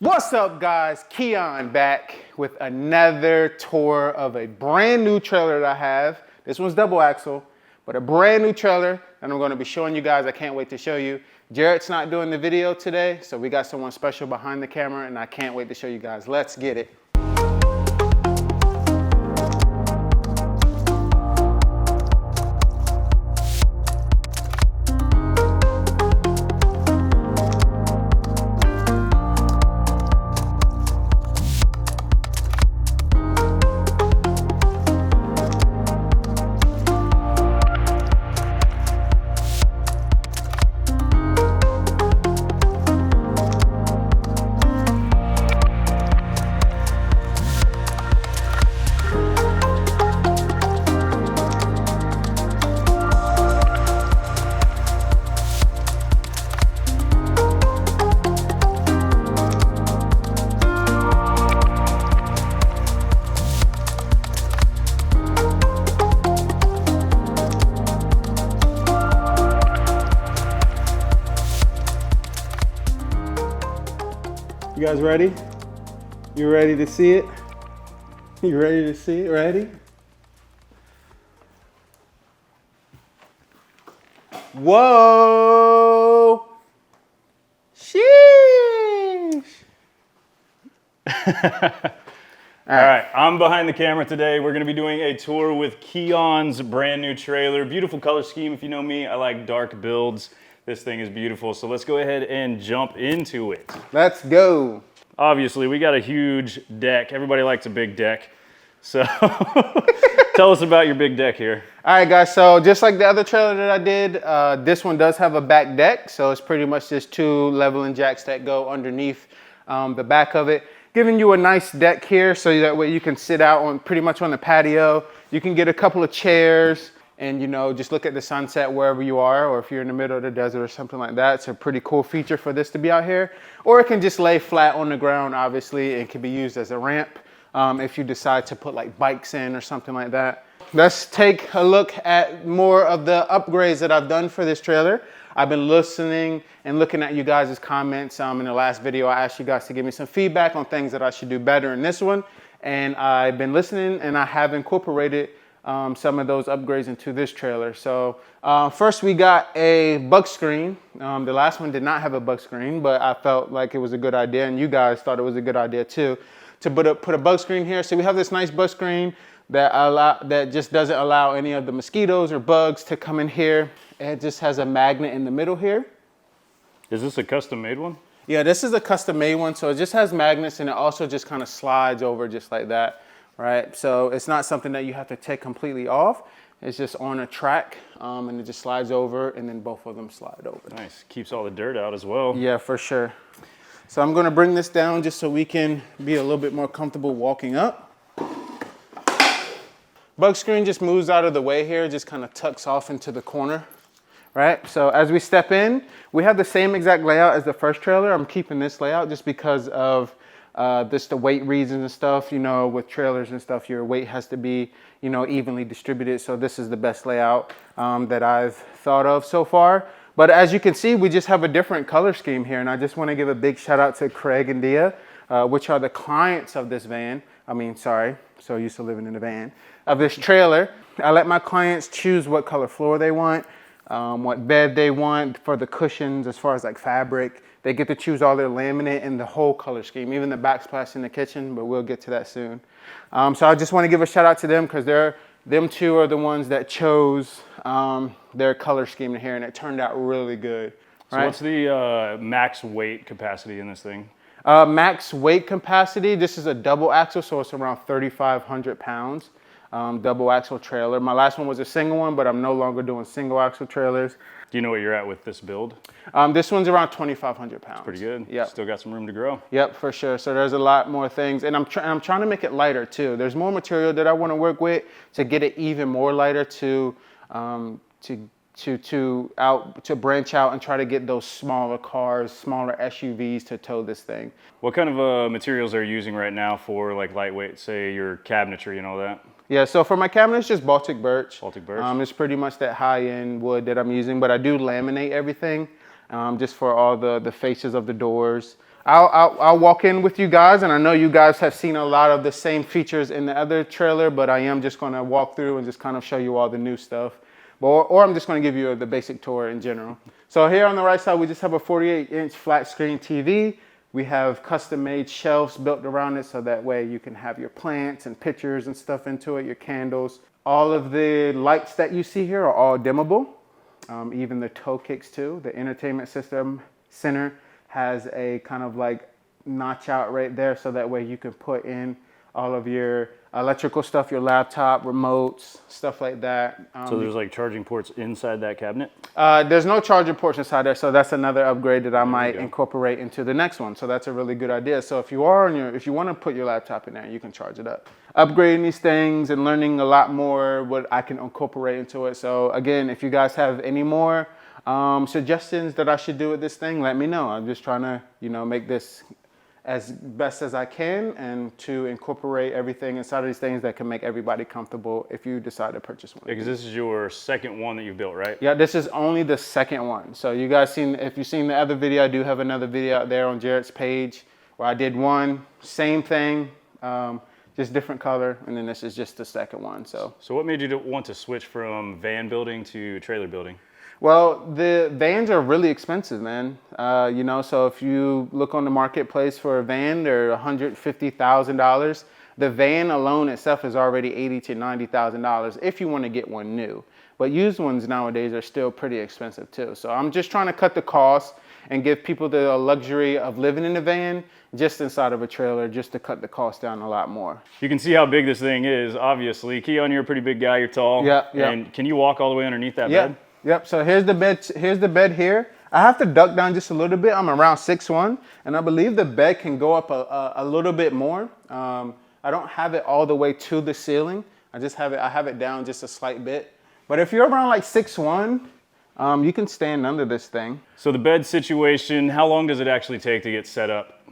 What's up, guys? Keon back with another tour of a brand new trailer that I have. This one's double axle, but a brand new trailer that I'm going to be showing you guys. I can't wait to show you. Jarrod's not doing the video today, so we got someone special behind the camera, and I can't wait to show you guys. Let's get it. You guys ready? You ready to see it? You ready to see it? Ready? Whoa! Sheesh! All right, I'm behind the camera today. We're gonna be doing a tour with Keon's brand new trailer. Beautiful color scheme. If you know me, I like dark builds. This thing is beautiful, so let's go ahead and jump into it. Let's go. Obviously, we got a huge deck. Everybody likes a big deck. So tell us about your big deck here. All right, guys, so just like the other trailer that I did, this one does have a back deck. So it's pretty much just two leveling jacks that go underneath the back of it, giving you a nice deck here so that way you can sit out on pretty much on the patio. You can get a couple of chairs and, you know, just look at the sunset wherever you are, or if you're in the middle of the desert or something like that. It's a pretty cool feature for this to be out here. Or it can just lay flat on the ground, obviously. It can be used as a ramp if you decide to put like bikes in or something like that. Let's take a look at more of the upgrades that I've done for this trailer. I've been listening and looking at you guys' comments. In the last video, I asked you guys to give me some feedback on things that I should do better in this one. And I've been listening, and I have incorporated some of those upgrades into this trailer. So first we got a bug screen. The last one did not have a bug screen, but I felt like it was a good idea, and you guys thought it was a good idea too, to put a bug screen here. So we have this nice bug screen that just doesn't allow any of the mosquitoes or bugs to come in here. It just has a magnet in the middle here. Is this a custom made one? Yeah, this is a custom made one. So it just has magnets, and it also just kind of slides over just like that. Right, so it's not something that you have to take completely off. It's just on a track, and it just slides over, and then both of them slide over. Nice, keeps all the dirt out as well. Yeah, for sure. So I'm gonna bring this down just so we can be a little bit more comfortable walking up. Bug screen just moves out of the way here, just kind of tucks off into the corner. Right, so as we step in, we have the same exact layout as the first trailer. I'm keeping this layout just because of just the weight reasons and stuff. You know, with trailers and stuff, your weight has to be, you know, evenly distributed. So this is the best layout that I've thought of so far. But as you can see, we just have a different color scheme here. And I just want to give a big shout out to Craig and Dia, which are the clients of this van. So used to living in a van, of this trailer. I let my clients choose what color floor they want, what bed they want for the cushions, as far as like fabric. They get to choose all their laminate and the whole color scheme, even the backsplash in the kitchen, but we'll get to that soon. So I just want to give a shout out to them, because them two are the ones that chose their color scheme in here, and it turned out really good. So what's the max weight capacity in this thing? Max weight capacity, this is a double axle, so it's around 3,500 pounds. Double axle trailer. My last one was a single one, but I'm no longer doing single axle trailers. Do you know what you're at with this build? This one's around 2,500 pounds. That's pretty good. Yep. Still got some room to grow. Yep, for sure. So there's a lot more things, and I'm trying to make it lighter too. There's more material that I want to work with to get it even more lighter to branch out and try to get those smaller cars, smaller SUVs to tow this thing. What kind of materials are you using right now for like lightweight, say your cabinetry and all that? Yeah, so for my cabinet, it's just Baltic birch. Baltic birch. It's pretty much that high-end wood that I'm using, but I do laminate everything just for all the faces of the doors. I'll walk in with you guys, and I know you guys have seen a lot of the same features in the other trailer, but I am just going to walk through and just kind of show you all the new stuff. Or I'm just going to give you the basic tour in general. So here on the right side, we just have a 48-inch flat screen TV. We have custom-made shelves built around it, so that way you can have your plants and pictures and stuff into it, your candles. All of the lights that you see here are all dimmable, even the toe kicks too. The entertainment system center has a kind of like notch out right there, so that way you can put in all of your electrical stuff, your laptop, remotes, stuff like that. So there's like charging ports inside that cabinet? There's no charging ports inside there, so that's another upgrade that I might incorporate into the next one. So that's a really good idea. So if you want to put your laptop in there, you can charge it up. Upgrading these things and learning a lot more what I can incorporate into it. So again, if you guys have any more suggestions that I should do with this thing, let me know. I'm just trying to, make this as best as I can, and to incorporate everything inside of these things that can make everybody comfortable if you decide to purchase one. Because this is your second one that you've built, right? Yeah, this is only the second one. So you guys if you've seen the other video, I do have another video out there on Jarrod's page where I did one, same thing, just different color, and then this is just the second one. So what made you want to switch from van building to trailer building? Well, the vans are really expensive, man. So if you look on the marketplace for a van, they're $150,000. The van alone itself is already $80,000 to $90,000 if you want to get one new. But used ones nowadays are still pretty expensive too. So I'm just trying to cut the cost and give people the luxury of living in a van just inside of a trailer, just to cut the cost down a lot more. You can see how big this thing is, obviously. Keon, you're a pretty big guy, you're tall. Yeah. And can you walk all the way underneath that bed? Yep, so here's the bed. Here's the bed here. I have to duck down just a little bit. I'm around 6'1", and I believe the bed can go up a little bit more. I don't have it all the way to the ceiling. I have it down just a slight bit. But if you're around like 6'1", you can stand under this thing. So the bed situation, how long does it actually take to get set up?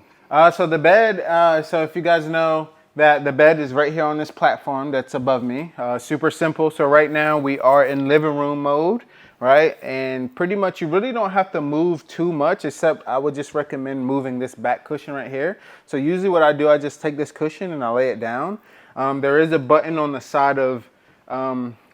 So the bed, so if you guys know that the bed is right here on this platform that's above me. Super simple. So right now we are in living room mode, right? And pretty much you really don't have to move too much, except I would just recommend moving this back cushion right here. So usually what I do, I just take this cushion and I lay it down. There is a button on the side of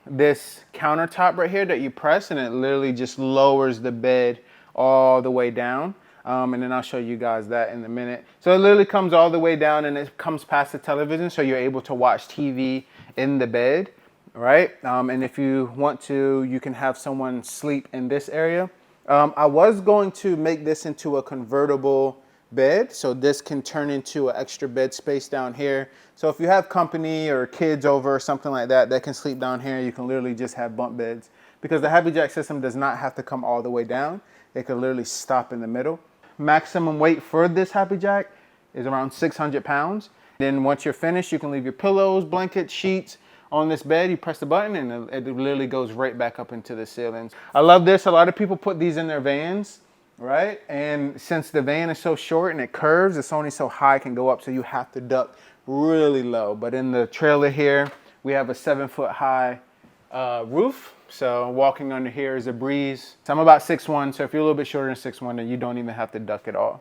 this countertop right here that you press, and it literally just lowers the bed all the way down. And then I'll show you guys that in a minute. So it literally comes all the way down, and it comes past the television, so you're able to watch TV in the bed, right? And if you want to, you can have someone sleep in this area. I was going to make this into a convertible bed, so this can turn into an extra bed space down here. So if you have company or kids over or something like that, that can sleep down here, you can literally just have bunk beds. Because the Happy Jack system does not have to come all the way down. It can literally stop in the middle. Maximum weight for this Happy Jack is around 600 pounds. Then once you're finished, you can leave your pillows, blankets, sheets on this bed. You press the button and it literally goes right back up into the ceilings. I love this. A lot of people put these in their vans, right? And since the van is so short and it curves, it's only so high it can go up, so you have to duck really low. But in the trailer here, we have a 7-foot high roof. So walking under here is a breeze. So I'm about 6'1", so if you're a little bit shorter than 6'1", then you don't even have to duck at all.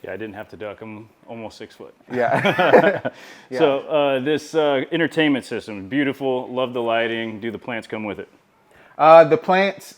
Yeah, I didn't have to duck. I'm almost 6 foot. Yeah. Yeah. So this entertainment system, beautiful. Love the lighting. Do the plants come with it? The plants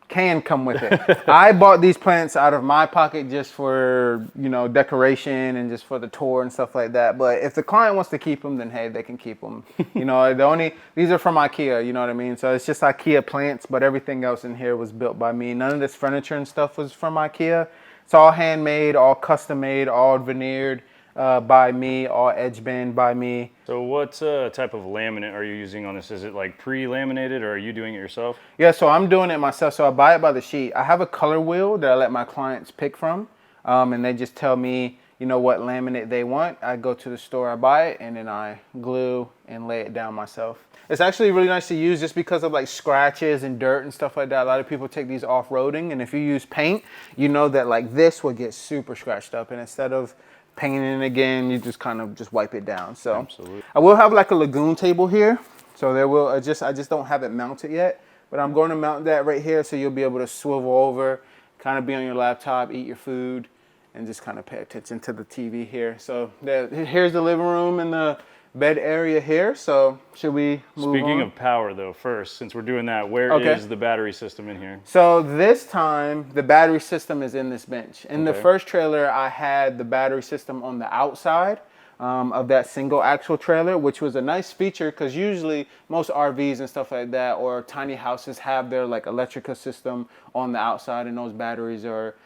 can come with it. I bought these plants out of my pocket just for, decoration and just for the tour and stuff like that. But if the client wants to keep them, then hey, they can keep them. These are from IKEA, you know what I mean? So it's just IKEA plants, but everything else in here was built by me. None of this furniture and stuff was from IKEA. It's all handmade, all custom made, all veneered by me, all edge band by me. So what type of laminate are you using on this? Is it like pre-laminated, or are you doing it yourself? Yeah, so I'm doing it myself. So I buy it by the sheet. I have a color wheel that I let my clients pick from, and they just tell me, what laminate they want. I go to the store, I buy it, and then I glue and lay it down myself. It's actually really nice to use just because of like scratches and dirt and stuff like that. A lot of people take these off-roading, and if you use paint, you know that like this will get super scratched up, and instead of painting it again, you just kind of just wipe it down. So absolutely. I will have like a lagoon table here, so there will I just don't have it mounted yet, but I'm going to mount that right here, so you'll be able to swivel over, kind of be on your laptop, eat your food, and just kind of pay attention to the TV here. So here's the living room and the bed area here. So should we move Speaking on? of power, though, first, since we're doing that, where is the battery system in here? So this time, the battery system is in this bench. In the Okay. first trailer, I had the battery system on the outside of that single axle trailer, which was a nice feature because usually most RVs and stuff like that or tiny houses have their like electrical system on the outside, and those batteries are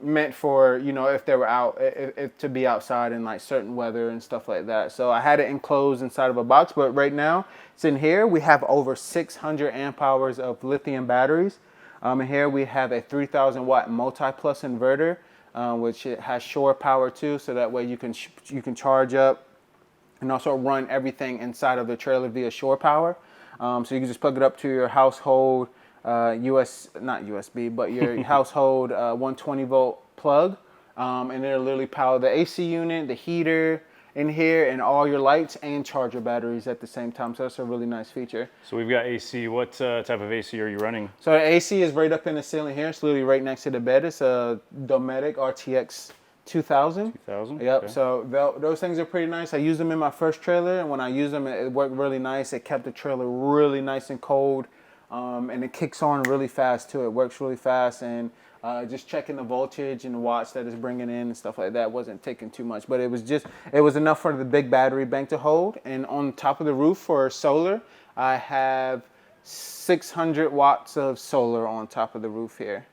meant for, you know, if they were out, if to be outside in like certain weather and stuff like that. So I had it enclosed inside of a box, but right now it's in here. We have over 600 amp hours of lithium batteries. And here we have a 3,000 watt multi-plus inverter, which it has shore power too, so that way you can charge up and also run everything inside of the trailer via shore power. So you can just plug it up to your household not USB, but your household 120 volt plug, and it'll literally power the AC unit, the heater in here, and all your lights and charger batteries at the same time. So that's a really nice feature. So we've got AC. What type of AC are you running? So the AC is right up in the ceiling here. It's literally right next to the bed. It's a Dometic RTX 2000. 2000? Yep. Okay. So those things are pretty nice. I used them in my first trailer, and when I used them, it worked really nice. It kept the trailer really nice and cold. And it kicks on really fast too. It works really fast, and just checking the voltage and the watts that it's bringing in and stuff like that wasn't taking too much, but it was enough for the big battery bank to hold. And on top of the roof for solar, I have 600 watts of solar on top of the roof here.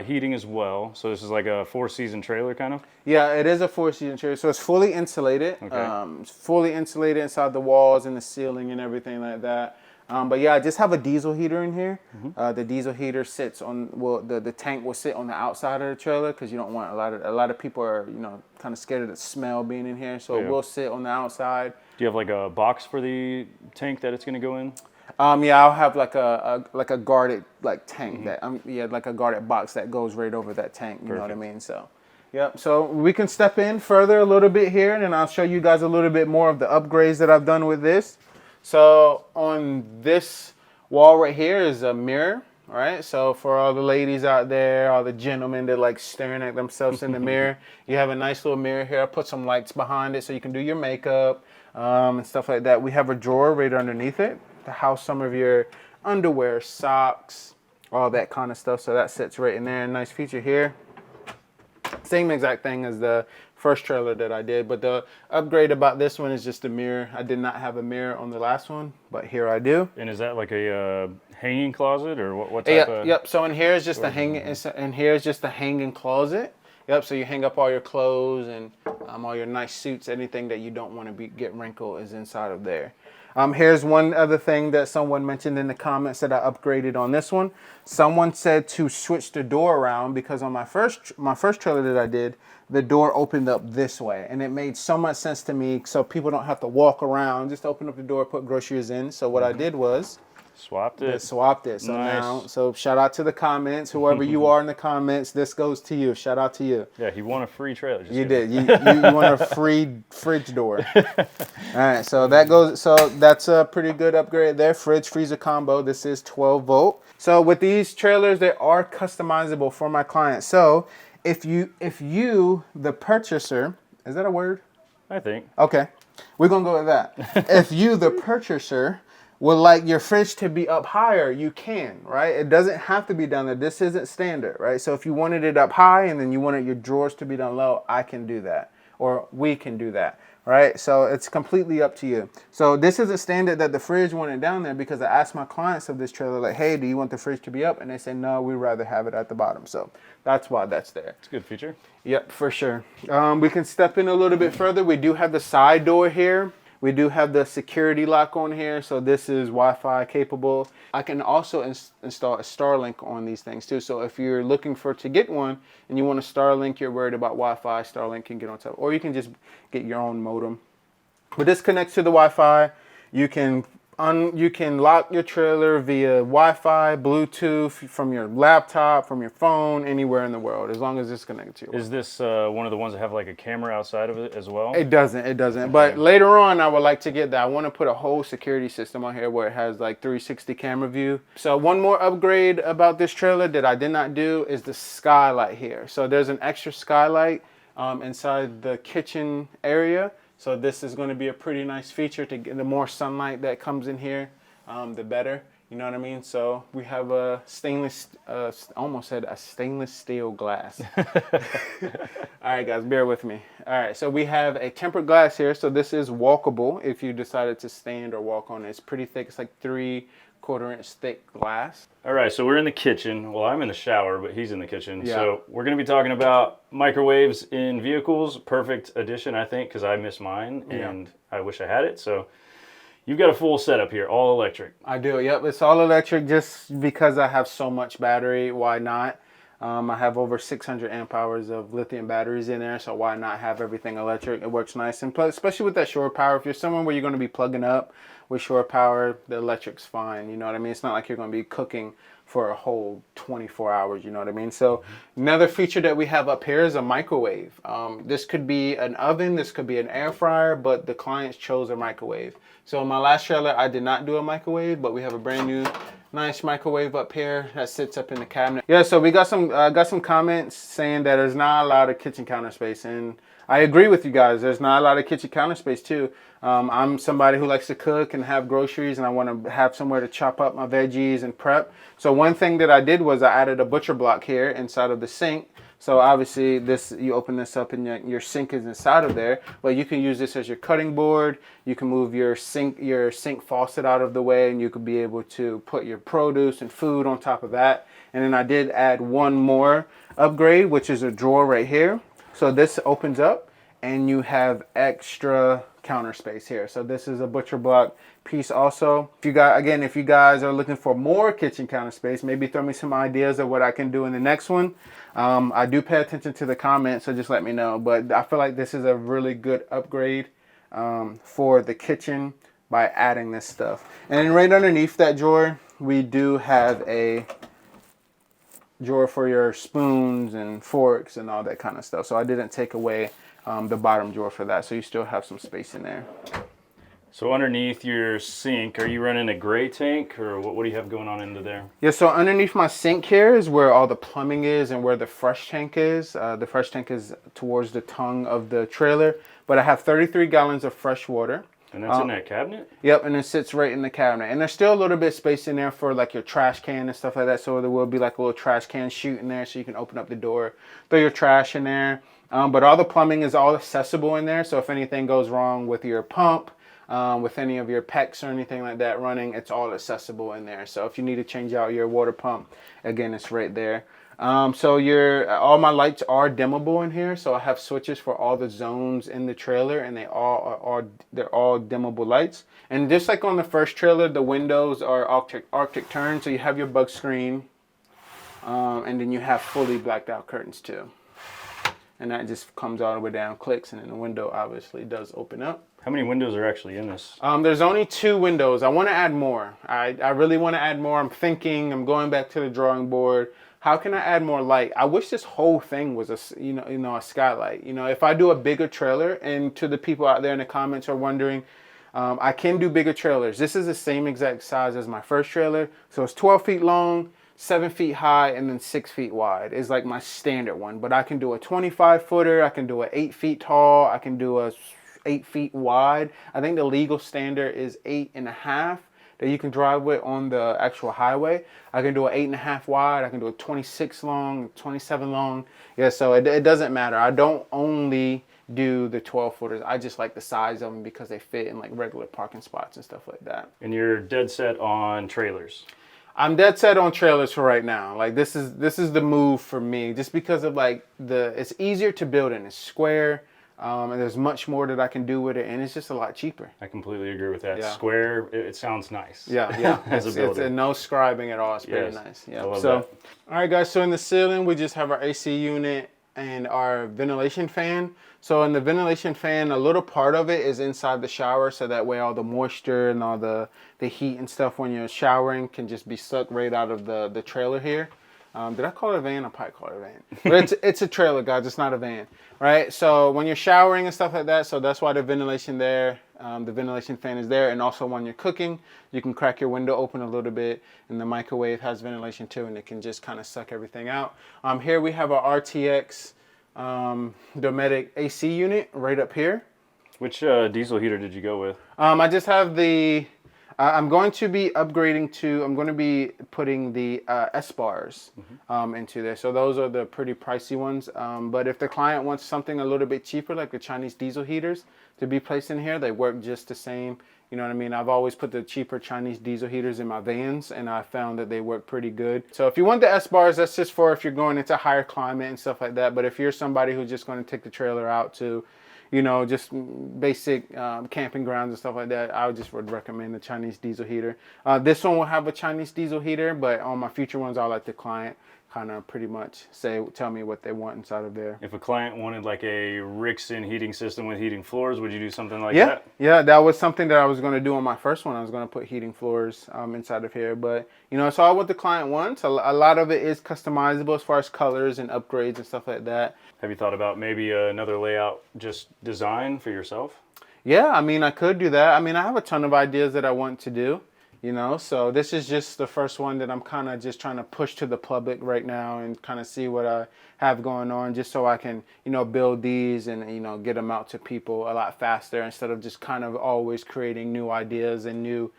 Heating as well. So this is like a 4-season trailer kind of? Yeah, it is a 4-season trailer, so it's fully insulated. Okay. It's fully insulated inside the walls and the ceiling and everything like that. But yeah, I just have a diesel heater in here. The diesel heater sits on, well, the tank will sit on the outside of the trailer because you don't want a lot of people are, you know, kind of scared of the smell being in here. So it will sit on the outside. Do you have like a box for the tank that it's going to go in? Yeah, I'll have like a guarded like tank that like a guarded box that goes right over that tank. You know what I mean? So. Yep, so we can step in further a little bit here, and then I'll show you guys a little bit more of the upgrades that I've done with this. So on this wall right here is a mirror, all right? So for all the ladies out there, all the gentlemen that like staring at themselves in the mirror, you have a nice little mirror here. I put some lights behind it so you can do your makeup and stuff like that. We have a drawer right underneath it to house some of your underwear, socks, all that kind of stuff. So that sits right in there. Nice feature here. Same exact thing as the first trailer that I did, but the upgrade about this one is just the mirror. I did not have a mirror on the last one, but here I do. And is that like a hanging closet, or what type of? Yep. So in here is just the hanging closet. Yep. So you hang up all your clothes and all your nice suits. Anything that you don't want to get wrinkled is inside of there. Here's one other thing that someone mentioned in the comments that I upgraded on this one. Someone said to switch the door around because on my first trailer that I did, the door opened up this way, and it made so much sense to me so people don't have to walk around. Just open up the door, put groceries in. So what I did was Swapped it. Swapped it. So nice. now, so shout out to the comments. Whoever you are in the comments, this goes to you. Shout out to you. Yeah, he won a free trailer. You did. You want a free fridge door. All right, so that goes. So that's a pretty good upgrade there. Fridge freezer combo. This is 12 volt. So with these trailers, they are customizable for my clients. So if you the purchaser, is that a word? I think. Okay, we're gonna go with that. If you the purchaser would like your fridge to be up higher, you can, right? It doesn't have to be down there. This isn't standard, right? So if you wanted it up high and then you wanted your drawers to be down low, I can do that, or we can do that, right? So it's completely up to you. So this isn't standard that the fridge wanted down there because I asked my clients of this trailer, like, hey, do you want the fridge to be up? And they said, no, we'd rather have it at the bottom. So that's why that's there. It's a good feature. Yep, for sure. We can step in a little bit further. We do have the side door here. We do have the security lock on here, so this is Wi-Fi capable. I can also install a Starlink on these things too. So if you're looking to get one and you want a Starlink, you're worried about Wi-Fi, Starlink can get on top. Or you can just get your own modem. But this connects to the Wi-Fi. You can You can lock your trailer via Wi-Fi, Bluetooth, from your laptop, from your phone, anywhere in the world, as long as it's connected to your Is this one of the ones that have like a camera outside of it as well? It doesn't. But later on, I would like to get that. I want to put a whole security system on here where it has like 360 camera view. So one more upgrade about this trailer that I did not do is the skylight here. So there's an extra skylight inside the kitchen area. So this is going to be a pretty nice feature to get the more sunlight that comes in here, the better. You know what I mean? So we have a stainless, almost said a stainless steel glass. All right, guys, bear with me. All right, so we have a tempered glass here. So this is walkable if you decided to stand or walk on it. It's pretty thick. It's like 3/4 inch thick glass. All right, so we're in the kitchen. Well, I'm in the shower, but he's in the kitchen. Yeah. So we're going to be talking about microwaves in vehicles. Perfect addition, I think, because I miss mine and I wish I had it. So you've got a full setup here, all electric. I do, yep. It's all electric just because I have so much battery. Why not? I have over 600 amp hours of lithium batteries in there, so why not have everything electric? It works nice, and plus, especially with that shore power. If you're somewhere where you're going to be plugging up with shore power, the electric's fine. You know what I mean? It's not like you're going to be cooking for a whole 24 hours. You know what I mean? So another feature that we have up here is a microwave. This could be an oven, this could be an air fryer, but the clients chose a microwave. So in my last trailer, I did not do a microwave, but we have a brand new nice microwave up here that sits up in the cabinet. Yeah, so we got some comments saying that there's not a lot of kitchen counter space, and I agree with you guys. There's not a lot of kitchen counter space too. I'm somebody who likes to cook and have groceries, and I want to have somewhere to chop up my veggies and prep. So one thing that I did was I added a butcher block here inside of the sink. So obviously this, you open this up and your sink is inside of there, but you can use this as your cutting board. You can move your sink faucet out of the way, and you could be able to put your produce and food on top of that. And then I did add one more upgrade, which is a drawer right here. So this opens up and you have extra counter space here. So this is a butcher block piece also. If you guys are looking for more kitchen counter space, maybe throw me some ideas of what I can do in the next one. I do pay attention to the comments, so just let me know. But I feel like this is a really good upgrade for the kitchen by adding this stuff. And then right underneath that drawer, we do have a drawer for your spoons and forks and all that kind of stuff. So I didn't take away the bottom drawer for that, so you still have some space in there. So underneath your sink, are you running a gray tank, or what do you have going on into there? Yeah, so underneath my sink here is where all the plumbing is and where the fresh tank is. The fresh tank is towards the tongue of the trailer, but I have 33 gallons of fresh water. And that's in that cabinet? Yep, and it sits right in the cabinet. And there's still a little bit of space in there for like your trash can and stuff like that. So there will be like a little trash can chute in there, so you can open up the door, throw your trash in there. But all the plumbing is all accessible in there. So if anything goes wrong with your pump, with any of your PEX or anything like that running, it's all accessible in there. So if you need to change out your water pump, again, it's right there. So all my lights are dimmable in here. So I have switches for all the zones in the trailer, and they're all dimmable lights. And just like on the first trailer, the windows are Arctic turn. So you have your bug screen, and then you have fully blacked out curtains too. And that just comes all the way down, clicks, and then the window obviously does open up. How many windows are actually in this? There's only 2 windows. I want to add more. I really want to add more. I'm going back to the drawing board. How can I add more light? I wish this whole thing was a skylight. If I do a bigger trailer, and to the people out there in the comments are wondering, I can do bigger trailers. This is the same exact size as my first trailer. So it's 12 feet long, 7 feet high, and then 6 feet wide is like my standard one. But I can do a 25-footer. I can do a 8 feet tall. I can do a 8 feet wide. I think the legal standard is 8.5 that you can drive with on the actual highway. I can do an 8.5 wide. I can do a 26 long, 27 long. Yeah, so it doesn't matter. I don't only do the 12-footers. I just like the size of them because they fit in like regular parking spots and stuff like that. And you're dead set on trailers? I'm dead set on trailers for right now. Like this is the move for me, just because of like it's easier to build and it's square. And there's much more that I can do with it, and it's just a lot cheaper. I completely agree with that. Yeah. Square, it sounds nice. Yeah. As a builder. It's no scribing at all. It's pretty nice. Yeah. I love so, that. all right, guys. So in the ceiling, we just have our AC unit. and our ventilation fan. So in the ventilation fan, a little part of it is inside the shower, so that way all the moisture and all the heat and stuff when you're showering can just be sucked right out of the trailer here. Did I call it a van? I probably call it a van. But it's a trailer, guys. It's not a van, right? So when you're showering and stuff like that, so that's why the ventilation there, the ventilation fan is there. And also when you're cooking, you can crack your window open a little bit, and the microwave has ventilation too, and it can just kind of suck everything out. Here we have our RTX Dometic AC unit right up here. Which diesel heater did you go with? I just have the... I'm going to be upgrading to, I'm going to be putting the S-bars into there. So those are the pretty pricey ones. But if the client wants something a little bit cheaper, like the Chinese diesel heaters to be placed in here, they work just the same. You know what I mean? I've always put the cheaper Chinese diesel heaters in my vans, and I found that they work pretty good. So if you want the S-bars, that's just for if you're going into higher climate and stuff like that. But if you're somebody who's just going to take the trailer out to, you know, just basic camping grounds and stuff like that, I would recommend the Chinese diesel heater. This one will have a Chinese diesel heater, but on my future ones, I'll let the client kind of pretty much tell me what they want inside of there. If a client wanted like a Rixson heating system with heating floors, would you do something like Yeah, that? yeah, that was something that I was going to do on my first one. I was going to put heating floors inside of here, but you know, it's all what the client wants. A lot of it is customizable as far as colors and upgrades and stuff like that. Have you thought about maybe another layout just design for yourself? Yeah, I mean, I could do that. I mean, I have a ton of ideas that I want to do, you know, so this is just the first one that I'm kind of just trying to push to the public right now and kind of see what I have going on, just so I can, you know, build these and, you know, get them out to people a lot faster instead of just kind of always creating new ideas and new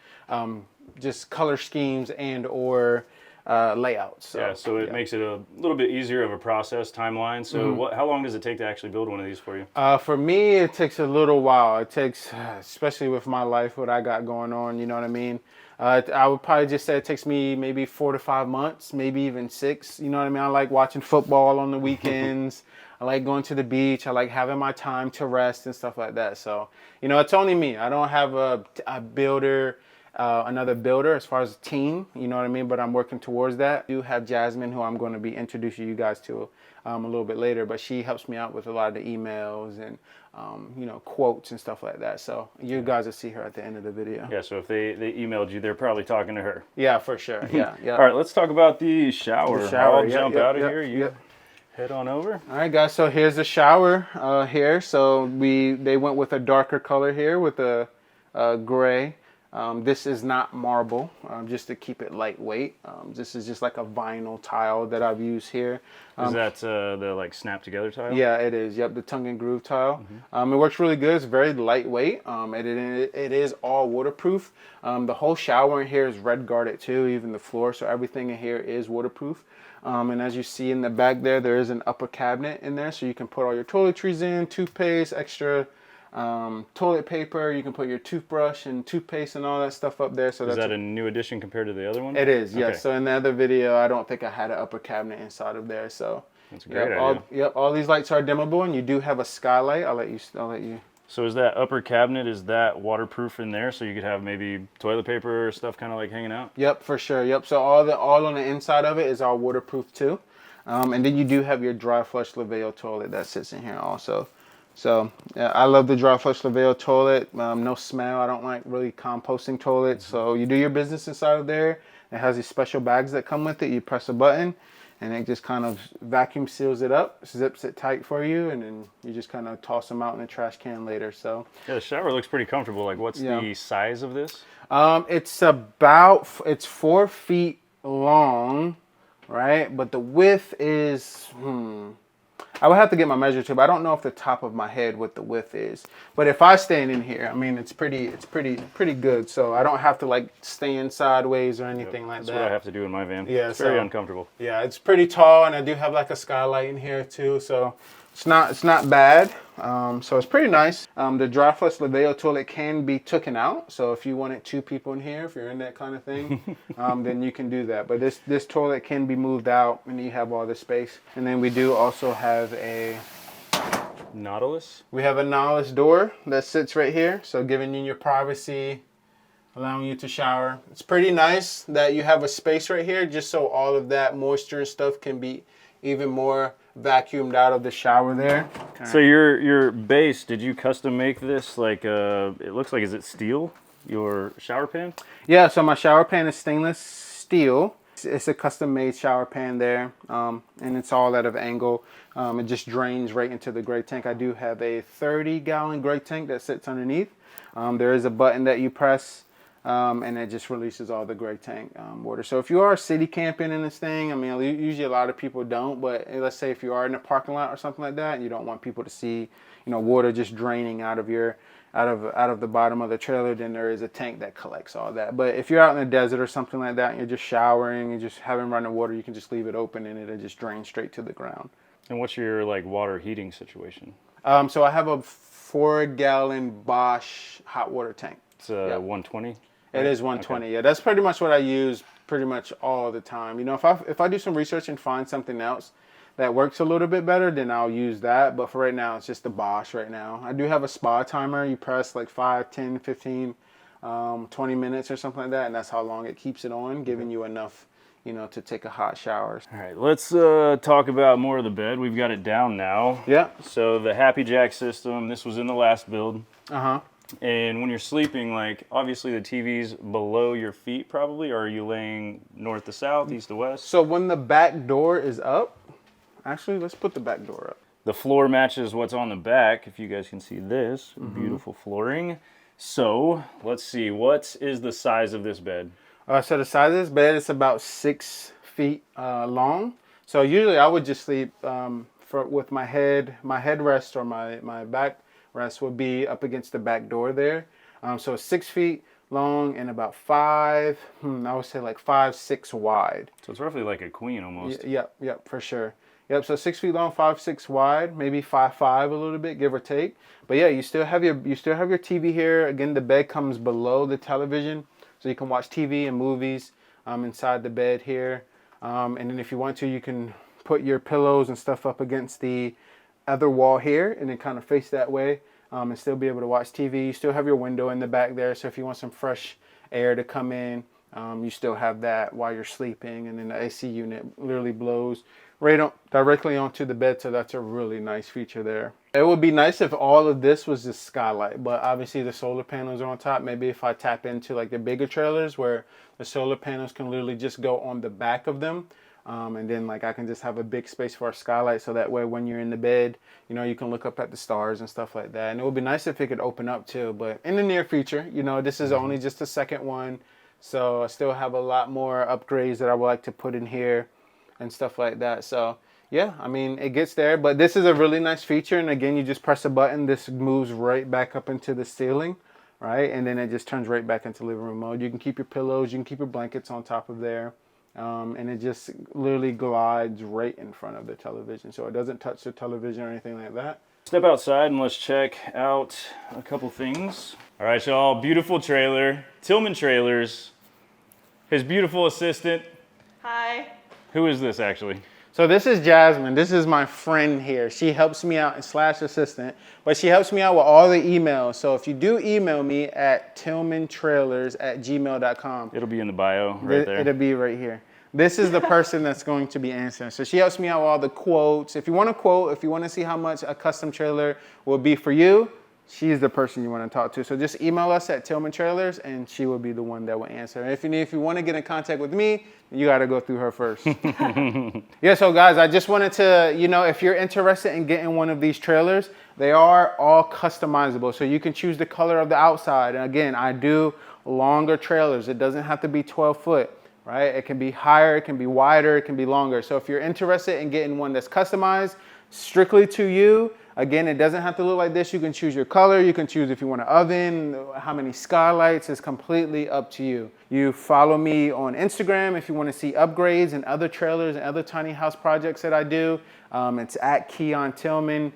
just color schemes and or layouts. So, yeah, so it makes it a little bit easier of a process timeline. So how long does it take to actually build one of these for you? For me, it takes a little while. It takes, especially with my life, what I got going on, you know what I mean? I would probably just say it takes me maybe 4 to 5 months, maybe even 6. You know what I mean? I like watching football on the weekends. I like going to the beach. I like having my time to rest and stuff like that. So, you know, it's only me. I don't have a builder, another builder as far as a team, you know what I mean? But I'm working towards that. I do have Jasmine, who I'm going to be introducing you guys to a little bit later, but she helps me out with a lot of the emails and, you know, quotes and stuff like that. So you guys will see her at the end of the video. Yeah, so if they emailed you, they're probably talking to her. Yeah, for sure. Yeah, yeah. All right, let's talk about the shower. The shower, I'll jump out of here. You head on over. All right, guys, so here's the shower here. So they went with a darker color here with a gray. This is not marble, just to keep it lightweight. This is just like a vinyl tile that I've used here. Is that the like snap together tile? Yeah, it is. Yep, the tongue and groove tile. It works really good. It's very lightweight. It is all waterproof. The whole shower in here is red guarded too, even the floor. So everything in here is waterproof. And as you see in the back there is an upper cabinet in there, so you can put all your toiletries in, toothpaste, extra toilet paper. You can put your toothbrush and toothpaste and all that stuff up there. So is that a new addition compared to the other one? It is, yes. Okay. So in the other video, I don't think I had an upper cabinet inside of there. So that's a great idea. All these lights are dimmable, and you do have a skylight. I'll let you. So is that upper cabinet, is that waterproof in there, so you could have maybe toilet paper or stuff kind of like hanging out? Yep, for sure. Yep. So all on the inside of it is all waterproof too. And then you do have your dry flush Laveo toilet that sits in here also. So yeah, I love the dry flush Laveo toilet. No smell. I don't like really composting toilets. So you do your business inside of there. It has these special bags that come with it. You press a button, and it just kind of vacuum seals it up, zips it tight for you, and then you just kind of toss them out in the trash can later. So yeah, the shower looks pretty comfortable. Like, what's the size of this? It's 4 feet long, right? But the width is I would have to get my measure too, but I don't know off the top of my head what the width is. But if I stand in here, I mean, it's pretty good. So I don't have to like stand sideways or anything like that. That's what I have to do in my van. Yeah, it's very uncomfortable. Yeah, it's pretty tall, and I do have like a skylight in here too. So it's not bad. So it's pretty nice. The dry flush Laveo toilet can be taken out. So if you wanted 2 people in here, if you're in that kind of thing, then you can do that. But this toilet can be moved out, and you have all the space. And then we do also have a Nautilus. We have a Nautilus door that sits right here. So giving you your privacy, allowing you to shower. It's pretty nice that you have a space right here, just so all of that moisture and stuff can be even more vacuumed out of the shower there. So your base, did you custom make this? Like it looks like, is it steel? Your shower pan? Yeah, so my shower pan is stainless steel. It's a custom made shower pan there, and it's all at an angle. It just drains right into the gray tank. I do have a 30-gallon gray tank that sits underneath. There is a button that you press, and it just releases all the gray tank water. So if you are city camping in this thing, I mean, usually a lot of people don't, but let's say if you are in a parking lot or something like that, and you don't want people to see, water just draining out of the bottom of the trailer, then there is a tank that collects all that. But if you're out in the desert or something like that, and you're just showering and just having running water, you can just leave it open and it'll just drain straight to the ground. And what's your like water heating situation? So I have a 4-gallon Bosch hot water tank. It's 120. Right? It is 120. Okay. Yeah, that's pretty much what I use pretty much all the time. If I do some research and find something else that works a little bit better, then I'll use that. But for right now, it's just the Bosch right now. I do have a spa timer. You press like 5, 10, 15, 20 minutes or something like that. And that's how long it keeps it on, giving you enough, to take a hot shower. All right, let's talk about more of the bed. We've got it down now. Yeah. So the Happy Jack system, this was in the last build. Uh-huh. And when you're sleeping, like obviously the TV's below your feet probably, or are you laying north to south, east to west? So when the back door is up, actually, let's put the back door up. The floor matches what's on the back. If you guys can see this, beautiful flooring. So let's see, what is the size of this bed? So the size of this bed is about 6 feet long. So usually I would just sleep with my headrest or my back rest would be up against the back door there. So it's 6 feet long and about I would say like 5, 6 wide. So it's roughly like a queen almost. Yep, for sure. Yep, so 6 feet long, 5, 6 wide, maybe 5'5" a little bit, give or take. But yeah, you still have your TV here. Again, the bed comes below the television, so you can watch TV and movies inside the bed here. And then if you want to, you can put your pillows and stuff up against the other wall here, and then kind of face that way, and still be able to watch TV. You still have your window in the back there, so if you want some fresh air to come in, you still have that while you're sleeping. And then the AC unit literally blows directly onto the bed, so that's a really nice feature there. It would be nice if all of this was just skylight, but obviously the solar panels are on top. Maybe if I tap into like the bigger trailers where the solar panels can literally just go on the back of them, and then like I can just have a big space for a skylight, so that way when you're in the bed, you can look up at the stars and stuff like that. And it would be nice if it could open up too, but in the near future, this is only just the second one, so I still have a lot more upgrades that I would like to put in here and stuff like that. So yeah, I mean, it gets there, but this is a really nice feature. And again, you just press a button, this moves right back up into the ceiling, right? And then it just turns right back into living room mode. You can keep your pillows, you can keep your blankets on top of there. And it just literally glides right in front of the television. So it doesn't touch the television or anything like that. Step outside and let's check out a couple things. All right, y'all, beautiful trailer. Tilghmantrailers, his beautiful assistant. Hi. Who is this actually? So this is Jasmine. This is my friend here. She helps me out / assistant, but she helps me out with all the emails. So if you do email me at tilghmantrailers@gmail.com. It'll be in the bio right there. It'll be right here. This is the person that's going to be answering. So she helps me out with all the quotes. If you want a quote, if you want to see how much a custom trailer will be for you, she's the person you want to talk to. So just email us at Tilghmantrailers, and she will be the one that will answer. And if you want to get in contact with me, you got to go through her first. Yeah, so guys, I just wanted to, if you're interested in getting one of these trailers, they are all customizable. So you can choose the color of the outside. And again, I do longer trailers. It doesn't have to be 12 foot, right? It can be higher, it can be wider, it can be longer. So if you're interested in getting one that's customized strictly to you, again, it doesn't have to look like this. You can choose your color. You can choose if you want an oven, how many skylights. It's completely up to you. You follow me on Instagram if you want to see upgrades and other trailers and other tiny house projects that I do. It's at Keon Tilghman.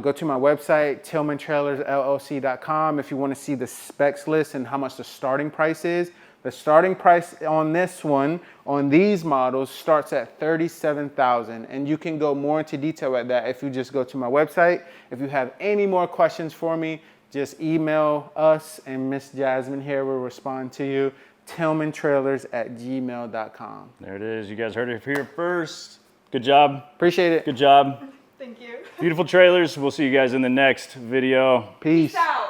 Go to my website, TilghmanTrailersLLC.com, if you want to see the specs list and how much the starting price is. The starting price on this one, on these models, starts at $37,000, and you can go more into detail at that if you just go to my website. If you have any more questions for me, just email us, and Miss Jasmine here will respond to you. TilghmanTrailers@gmail.com. There it is. You guys heard it here first. Good job. Appreciate it. Good job. Thank you. Beautiful trailers. We'll see you guys in the next video. Peace. Peace out.